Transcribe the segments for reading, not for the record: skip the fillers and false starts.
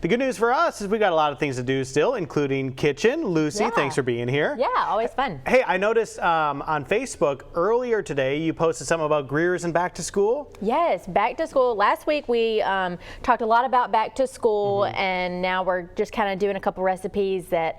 The good news for us is we got a lot of things to do still, including kitchen. Lucy, thanks for being here. Yeah, always fun. Hey, I noticed on Facebook earlier today you posted something about Greer's and back to school. Yes, back to school. Last week we talked a lot about back to school, and now we're just kind of doing a couple recipes that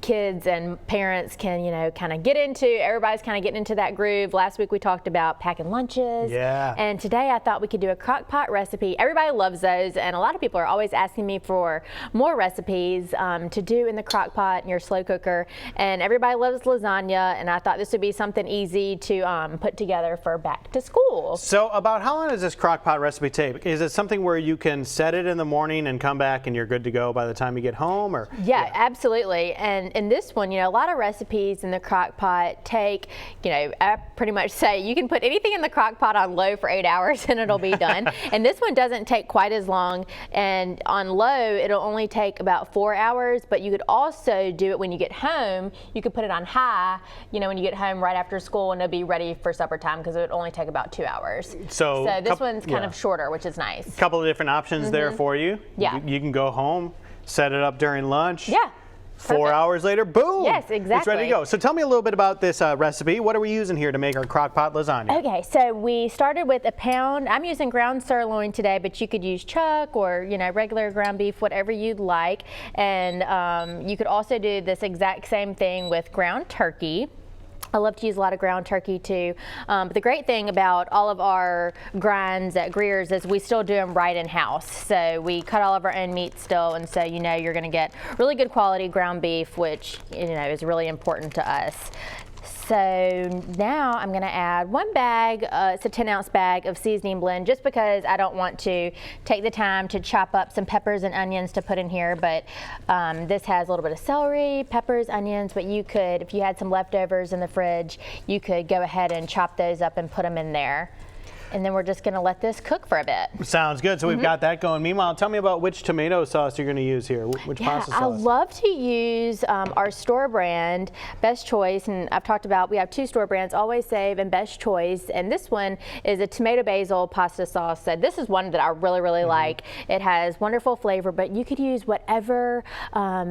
kids and parents can, kind of get into. Everybody's kind of getting into that groove. Last week we talked about packing lunches. Yeah. And today I thought we could do a crock-pot recipe. Everybody loves those, and a lot of people are always asking me for more recipes to do in the crock-pot in your slow cooker. And everybody loves lasagna, and I thought this would be something easy to put together for back to school. So about how long does this crock-pot recipe take? Is it something where you can set it in the morning and come back and you're good to go by the time you get home? Or Yeah, absolutely. And in this one, a lot of recipes in the crock-pot take, I pretty much say you can put anything in the crock-pot on low for 8 hours and it'll be done. And this one doesn't take quite as long, and on low it'll only take about 4 hours, but you could also do it when you get home. You could put it on high, when you get home right after school, and it'll be ready for supper time because it would only take about 2 hours. So this one's kind of shorter, which is nice. A couple of different options there for you. Yeah. You can go home, set it up during lunch. Yeah. 4 hours later, boom! Yes, exactly. It's ready to go. So tell me a little bit about this recipe. What are we using here to make our crock-pot lasagna? Okay, so we started with a pound. I'm using ground sirloin today, but you could use chuck or regular ground beef, whatever you'd like. And you could also do this exact same thing with ground turkey. I love to use a lot of ground turkey too. But the great thing about all of our grinds at Greer's is we still do them right in house. So we cut all of our own meat still, and so you're going to get really good quality ground beef, which is really important to us. So now I'm going to add one bag, it's a 10-ounce bag of seasoning blend, just because I don't want to take the time to chop up some peppers and onions to put in here. But this has a little bit of celery, peppers, onions, but you could, if you had some leftovers in the fridge, you could go ahead and chop those up and put them in there. And then we're just going to let this cook for a bit. Sounds good. So we've got that going. Meanwhile, tell me about which tomato sauce you're going to use here. Which pasta sauce? I love to use our store brand, Best Choice. And I've talked about, we have two store brands, Always Save and Best Choice. And this one is a tomato basil pasta sauce. So this is one that I really, really like. It has wonderful flavor, but you could use whatever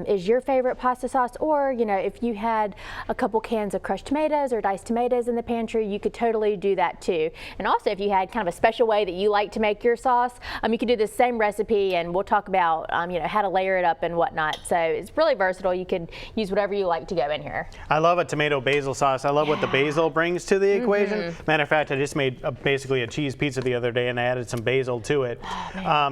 is your favorite pasta sauce. Or, if you had a couple cans of crushed tomatoes or diced tomatoes in the pantry, you could totally do that too. And also, if you had kind of a special way that you like to make your sauce, you could do the same recipe, and we'll talk about how to layer it up and whatnot. So it's really versatile. You could use whatever you like to go in here. I love a tomato basil sauce. I love what the basil brings to the equation. Matter of fact, I just made basically a cheese pizza the other day, and I added some basil to it.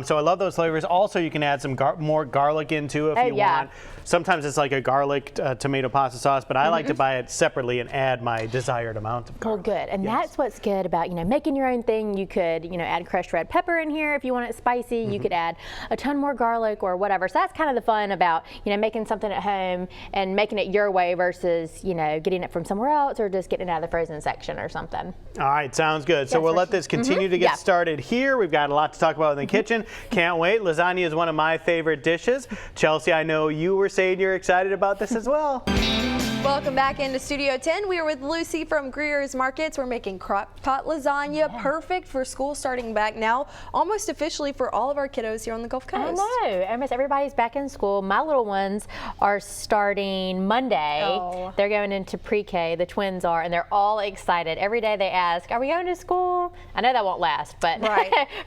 So I love those flavors. Also, you can add some more garlic into if you want. Sometimes it's like a garlic tomato pasta sauce, but I like to buy it separately and add my desired amount of garlic. Well, good. And that's what's good about making your own thing. You could add crushed red pepper in here if you want it spicy. You could add a ton more garlic or whatever. So that's kind of the fun about making something at home and making it your way versus getting it from somewhere else or just getting it out of the frozen section or something. All right, sounds good. So we'll let this continue to get started here. We've got a lot to talk about in the kitchen. Can't wait. Lasagna is one of my favorite dishes. Chelsea, I know you were saying you're excited about this as well. Welcome back into Studio 10. We are with Lucy from Greer's Markets. We're making crock-pot lasagna, perfect for school starting back now, almost officially for all of our kiddos here on the Gulf Coast. I know. Almost everybody's back in school. My little ones are starting Monday. They're going into pre-K. The twins are, and they're all excited. Every day they ask, "Are we going to school?" I know that won't last, but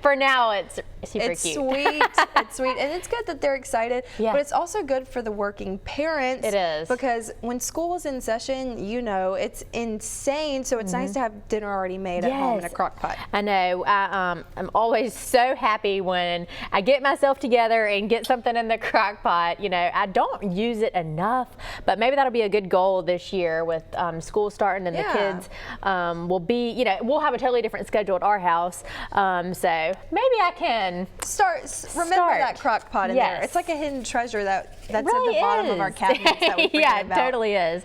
for now it's super cute. Sweet. It's sweet, and it's good that they're excited. But it's also good for the working parents. It is, because when school is in session, it's insane. So it's nice to have dinner already made at home in a crock pot. I know. I'm always so happy when I get myself together and get something in the crock pot. I don't use it enough, but maybe that'll be a good goal this year with school starting and the kids will be, we'll have a totally different schedule at our house. So maybe I can remember that crock pot in there. It's like a hidden tretreasure that's really at the bottom of our cabinets that we forget about. It totally is.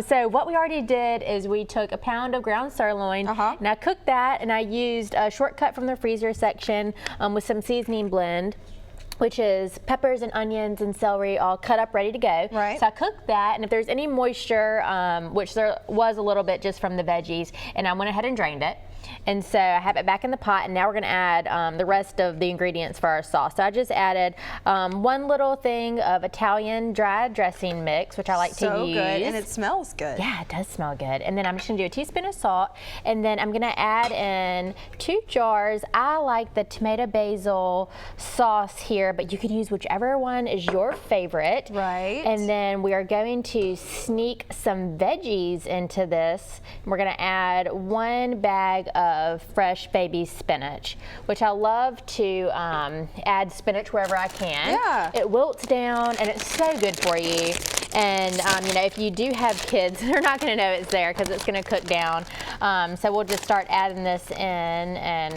So what we already did is we took a pound of ground sirloin and I cooked that, and I used a shortcut from the freezer section with some seasoning blend, which is peppers and onions and celery all cut up ready to go. Right. So I cooked that, and if there's any moisture, which there was a little bit just from the veggies, and I went ahead and drained it. And so I have it back in the pot, and now we're going to add the rest of the ingredients for our sauce. So I just added one little thing of Italian dry dressing mix, which I like to use. So good, and it smells good. Yeah, it does smell good. And then I'm just going to do a teaspoon of salt, and then I'm going to add in 2 jars. I like the tomato basil sauce here, but you could use whichever one is your favorite. Right. And then we are going to sneak some veggies into this. We're going to add 1 bag of fresh baby spinach, which I love to add spinach wherever I can. Yeah. It wilts down, and it's so good for you. And you know, if you do have kids, they're not going to know it's there because it's going to cook down. So we'll just start adding this in and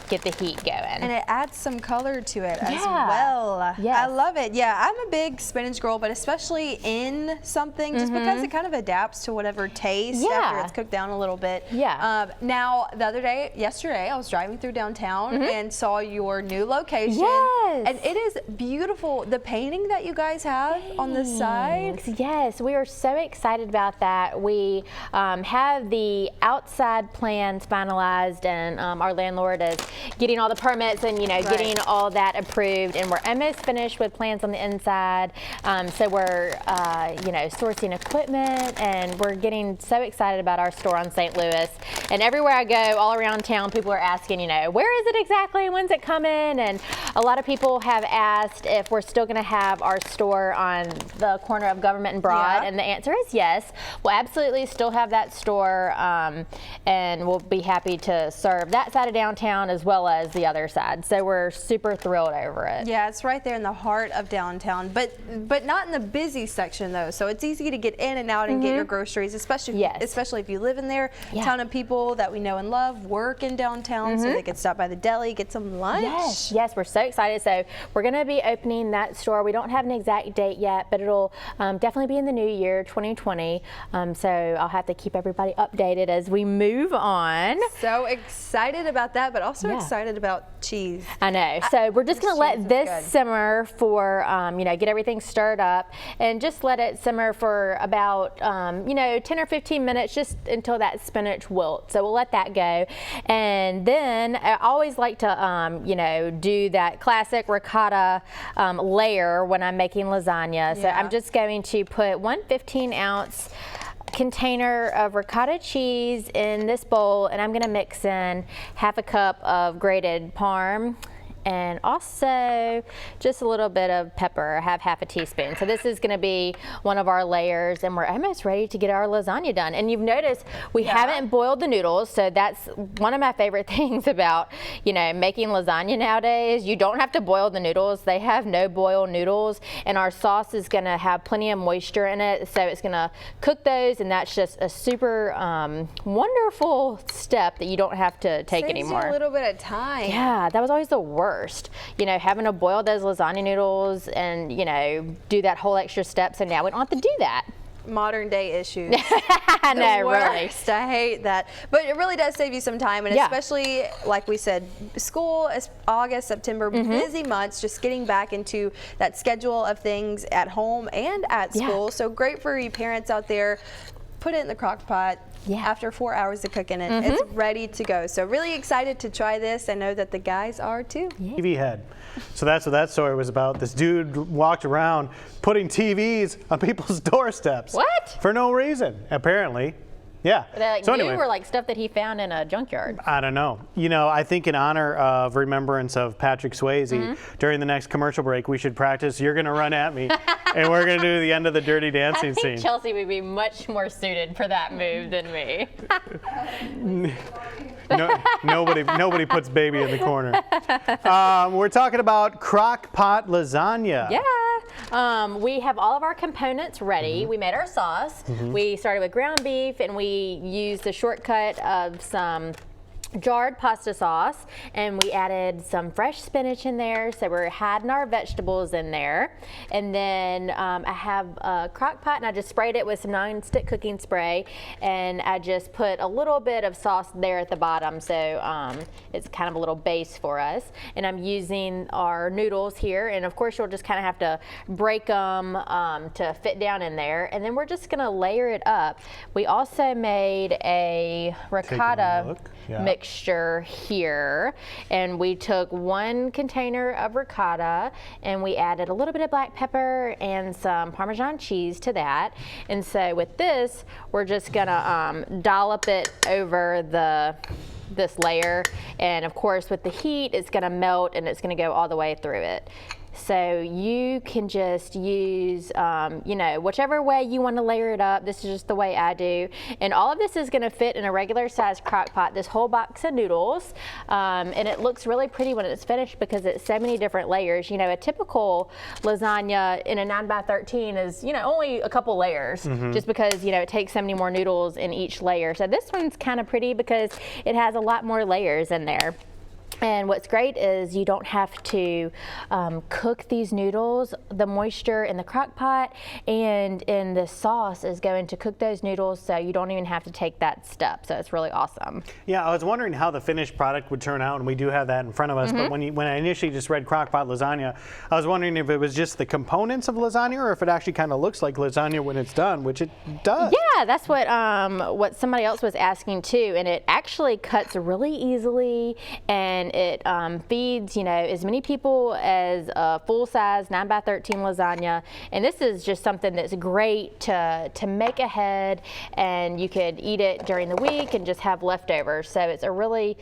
get the heat going. And it adds some color to it as Yeah. well. Yes. I love it. Yeah, I'm a big spinach girl, but especially in something, just because it kind of adapts to whatever taste after it's cooked down a little bit. Yeah. Now, the other day, yesterday, I was driving through downtown and saw your new location. Yes. And it is beautiful. The painting that you guys have on the side. Yes, we are so excited about that. We have the outside plans finalized, and our landlord is getting all the permits and, you know, getting all that approved, and we're almost finished with plans on the inside. So we're, you know, sourcing equipment, and we're getting so excited about our store on St. Louis. And everywhere I go, all around town, people are asking, you know, where is it exactly? When's it coming? And a lot of people have asked if we're still going to have our store on the corner of Government and Broad, and the answer is yes. We'll absolutely still have that store, and we'll be happy to serve that side of downtown as well as the other side. So we're super thrilled over it. Yeah, it's right there in the heart of downtown, but not in the busy section though. So it's easy to get in and out and get your groceries, especially if you live in there. A ton of people that we know and love work in downtown, so they could stop by the deli, get some lunch. Yes, we're so excited. So we're going to be opening that store. We don't have an exact date yet, but it'll definitely be in the new year, 2020. So I'll have to keep everybody updated as we move on. So excited about that, but also excited about cheese. I know. So we're just going to let this simmer for, you know, get everything stirred up, and just let it simmer for about, you know, 10 or 15 minutes, just until that spinach wilts. So we'll let that go. And then I always like to, you know, do that classic ricotta layer when I'm making lasagna. So I'm just going to put 1 15-ounce container of ricotta cheese in this bowl, and I'm going to mix in 1/2 cup of grated parm, and also just a little bit of pepper. I have 1/2 teaspoon. So this is going to be one of our layers, and we're almost ready to get our lasagna done. And you've noticed we haven't boiled the noodles, so that's one of my favorite things about, you know, making lasagna nowadays. You don't have to boil the noodles. They have no boil noodles, and our sauce is going to have plenty of moisture in it, so it's going to cook those, and that's just a super wonderful step that you don't have to take anymore. Saves you a little bit of time. Yeah, that was always the worst. You know, having to boil those lasagna noodles and, you know, do that whole extra step. So now we don't have to do that. Modern day issues. I know, really. I hate that. But it really does save you some time, and especially, like we said, school is August, September, busy months, just getting back into that schedule of things at home and at school. So great for you parents out there. Put it in the crock pot. After 4 hours of cooking it, it's ready to go. So really excited to try this. I know that the guys are too. TV head. So that's what that story was about. This dude walked around putting TVs on people's doorsteps. What? For no reason, apparently. Yeah. Are they like so new anyway, or like stuff that he found in a junkyard? I don't know. You know, I think in honor of remembrance of Patrick Swayze, during the next commercial break, we should practice "You're Gonna Run at Me," and we're gonna do the end of the Dirty Dancing I think scene. Chelsea would be much more suited for that move than me. No, nobody puts baby in the corner. We're talking about Crock-Pot Lasagna. Yeah. We have all of our components ready. We made our sauce. We started with ground beef, and we used the shortcut of some jarred pasta sauce, and we added some fresh spinach in there, so we're adding our vegetables in there. And then I have a crock pot, and I just sprayed it with some non-stick cooking spray, and I just put a little bit of sauce there at the bottom, so it's kind of a little base for us. And I'm using our noodles here, and of course you'll just kind of have to break them to fit down in there, and then we're just gonna layer it up. We also made a ricotta mixture here, and we took 1 container of ricotta and we added a little bit of black pepper and some Parmesan cheese to that. And so with this, we're just gonna dollop it over this layer, and of course with the heat it's gonna melt and it's gonna go all the way through it. So you can just use, you know, whichever way you want to layer it up. This is just the way I do. And all of this is going to fit in a regular size crock pot, this whole box of noodles. And it looks really pretty when it's finished because it's so many different layers. You know, a typical lasagna in a 9x13 is, you know, only a couple layers, just because, you know, it takes so many more noodles in each layer. So this one's kind of pretty because it has a lot more layers in there. And what's great is you don't have to cook these noodles. The moisture in the crock pot and in the sauce is going to cook those noodles, so you don't even have to take that step. So it's really awesome. Yeah, I was wondering how the finished product would turn out, and we do have that in front of us. But when I initially just read Crock-Pot Lasagna, I was wondering if it was just the components of lasagna or if it actually kind of looks like lasagna when it's done, which it does. Yeah, that's what somebody else was asking too, and it actually cuts really easily, and it feeds, you know, as many people as a full-size 9x13 lasagna. And this is just something that's great to make ahead, and you could eat it during the week and just have leftovers. So it's a really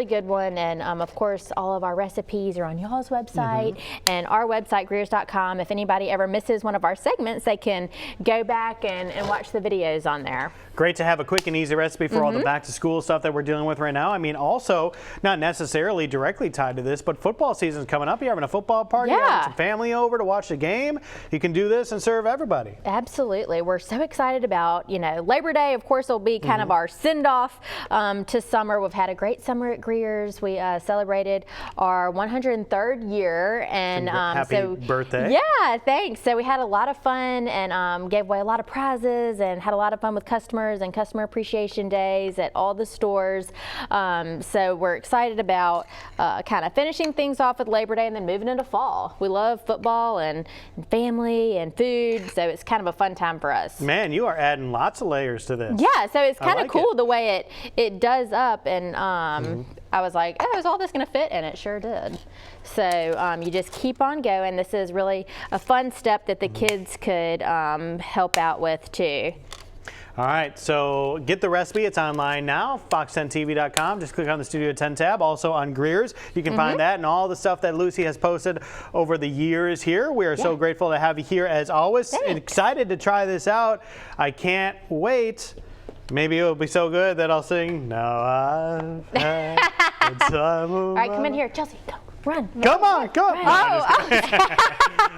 good one. And of course, all of our recipes are on y'all's website and our website, Greers.com. If anybody ever misses one of our segments, they can go back and watch the videos on there. Great to have a quick and easy recipe for all the back-to-school stuff that we're dealing with right now. I mean, also, not necessarily directly tied to this, but football season's coming up. You're having a football party, you're having some family over to watch the game. You can do this and serve everybody. Absolutely. We're so excited about, you know, Labor Day, of course, will be kind of our send-off to summer. We've had a great summer at Greers. We celebrated our 103rd year. And happy birthday. Yeah, thanks. So we had a lot of fun and gave away a lot of prizes and had a lot of fun with customers and customer appreciation days at all the stores. So we're excited about kind of finishing things off with Labor Day and then moving into fall. We love football and family and food, so it's kind of a fun time for us. Man, you are adding lots of layers to this. Yeah, so it's kind of cool the way it does up, and I was like, oh, is all this going to fit? And it sure did. So you just keep on going. This is really a fun step that the kids could help out with too. All right, so get the recipe. It's online now, fox10tv.com. Just click on the Studio 10 tab. Also on Greers, you can find that and all the stuff that Lucy has posted over the years here. We are so grateful to have you here as always. And excited to try this out. I can't wait. Maybe it'll be so good that I'll sing, now I've had the time of All right, come in here. Chelsea, go. Run. Come on, come on. Oh,